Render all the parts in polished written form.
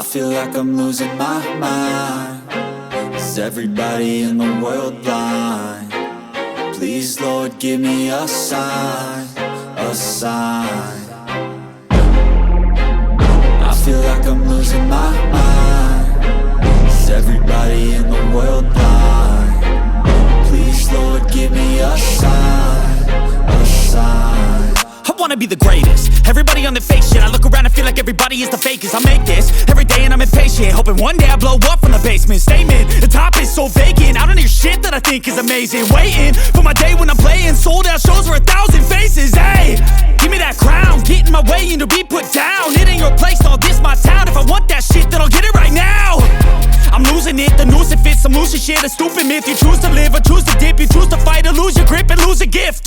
I feel like I'm losing my mind. Is everybody in the world blind? Please, Lord, give me a sign, a sign. I feel like I'm losing my mind. Is everybody in the world blind? Please, Lord, give me a sign, a sign. I wanna be the greatest. Everybody on the fake shit. I look around and feel like everybody is the fakest. I make this every day and I'm impatient, hoping one day I blow up from the basement. Statement, the top is so vacant. I don't hear shit that I think is amazing. Waiting for my day when I'm playing sold out shows for 1,000 faces. Hey, give me that crown, get in my way and to be put down. It ain't your place, all this my town. If I want that shit, then I'll get it right now. I'm losing it, the noose it fits. I'm losing shit, a stupid myth. You choose to live or choose to dip. You choose to fight or lose your grip and lose a gift.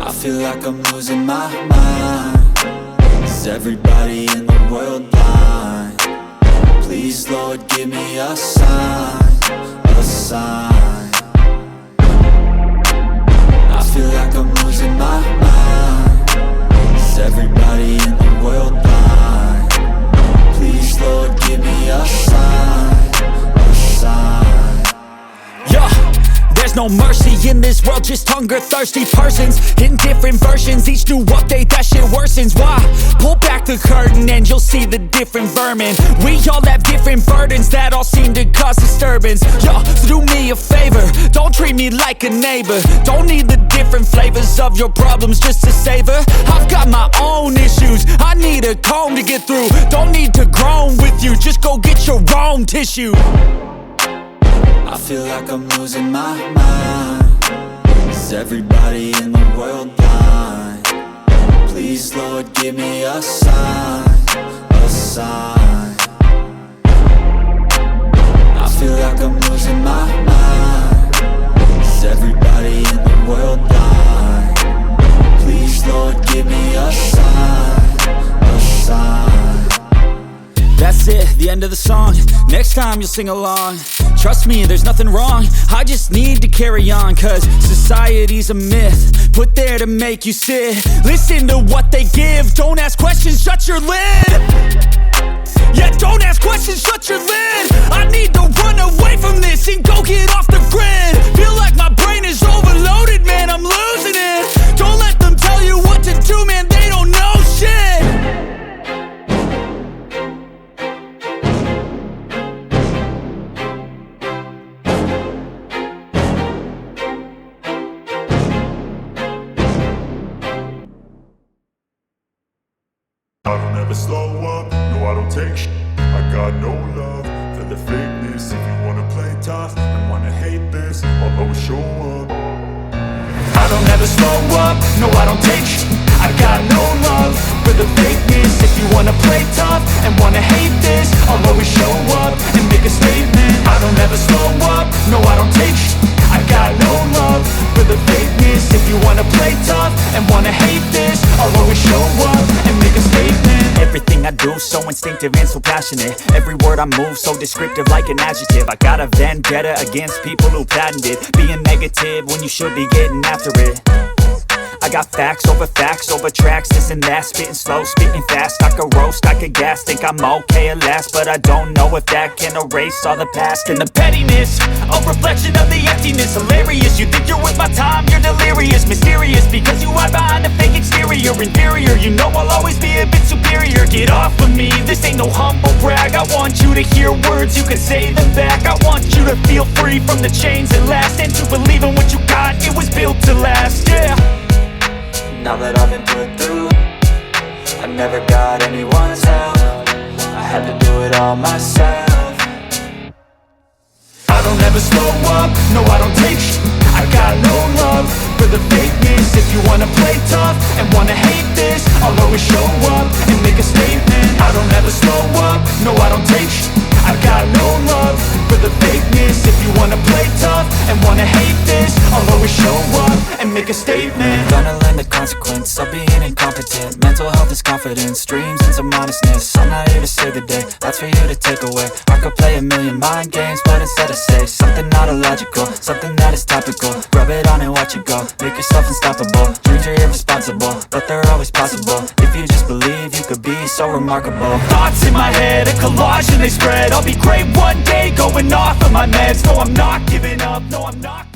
I feel like I'm losing my mind. Is everybody in the world blind? Please, Lord, give me a sign, a sign. I feel like I'm losing my mind. Is everybody in the world blind? Please, Lord, give me a sign, a sign. Yeah. There's no mercy in this world, just hunger-thirsty persons in different versions. Each new update, that shit worsens. Why? Pull back the curtain and you'll see the different vermin. We all have different burdens that all seem to cause disturbance. Yo, so do me a favor, don't treat me like a neighbor. Don't need the different flavors of your problems just to savor. I've got my own issues, I need a comb to get through. Don't need to groan with you, just go get your own tissue. I feel like I'm losing my mind. Is everybody in the world blind? Please, Lord, give me a sign, a sign. I feel like I'm losing my mind. Is everybody in the world blind? Please, Lord, give me a sign, a sign. That's it, the end of the song. Next time you'll sing along. Trust me, there's nothing wrong. I just need to carry on, cause society's a myth put there to make you sit. Listen to what they give. Don't ask questions, shut your lid. Yeah, don't ask questions, shut your lid. I need to run away from this and go get off the grid. Feel like my brain is overloaded, man, I'm losing it. Don't let them tell you what to do, man, they don't know shit. I don't ever slow up, no I don't take shit. I got no love for the fakeness. If you wanna play tough and wanna hate this, I'll always show up. I don't ever slow up, no I don't take shit. I got no love for the fakeness. If you wanna play tough and wanna hate this, I'll always show up and make a statement. I don't ever slow up, no I don't take shit. I got no love for the fakeness. If you wanna play tough and wanna hate this, I'll always show up and make a statement. Everything I do so instinctive and so passionate. Every word I move so descriptive like an adjective. I got a vendetta against people who patented being negative when you should be getting after it. I got facts over tracks, this and that. Spitting slow, spitting fast. I could roast, I could gas. Think I'm okay at last, but I don't know if that can erase all the past. And the pettiness, a reflection of the emptiness. Hilarious, you think you're worth my time, you're delirious. Mysterious, because you hide behind a fake exterior. Inferior, you know I'll always be a bit superior. Get off of me, this ain't no humble brag. I want you to hear words, you can say them back. I want you to feel free from the chains that last, and to believe in what you got, it was built to last, yeah. Now that I've been put through, I never got anyone's help. I had to do it all myself. I don't ever slow up, no I don't take shit. I got no love for the fakeness. If you wanna play tough and wanna hate this, I'll always show up and make a statement. I don't ever slow up, no I don't take shit. I got no love for the fakeness. If you wanna play tough and wanna hate this, I'll always show up and make a statement. Gonna learn the consequence of being incompetent. Mental health is confidence, dreams and some honestness. I'm not here to save the day, that's for you to take away. I could play a million mind games, but instead I say something not illogical, something that is topical. Rub it on and watch it go, make yourself unstoppable. Dreams are irresponsible, but they're always possible. If you just believe, you could be so remarkable. Thoughts in my head, a collage and they spread. I'll be great one day, going off of my meds. No, I'm not giving up, no, I'm not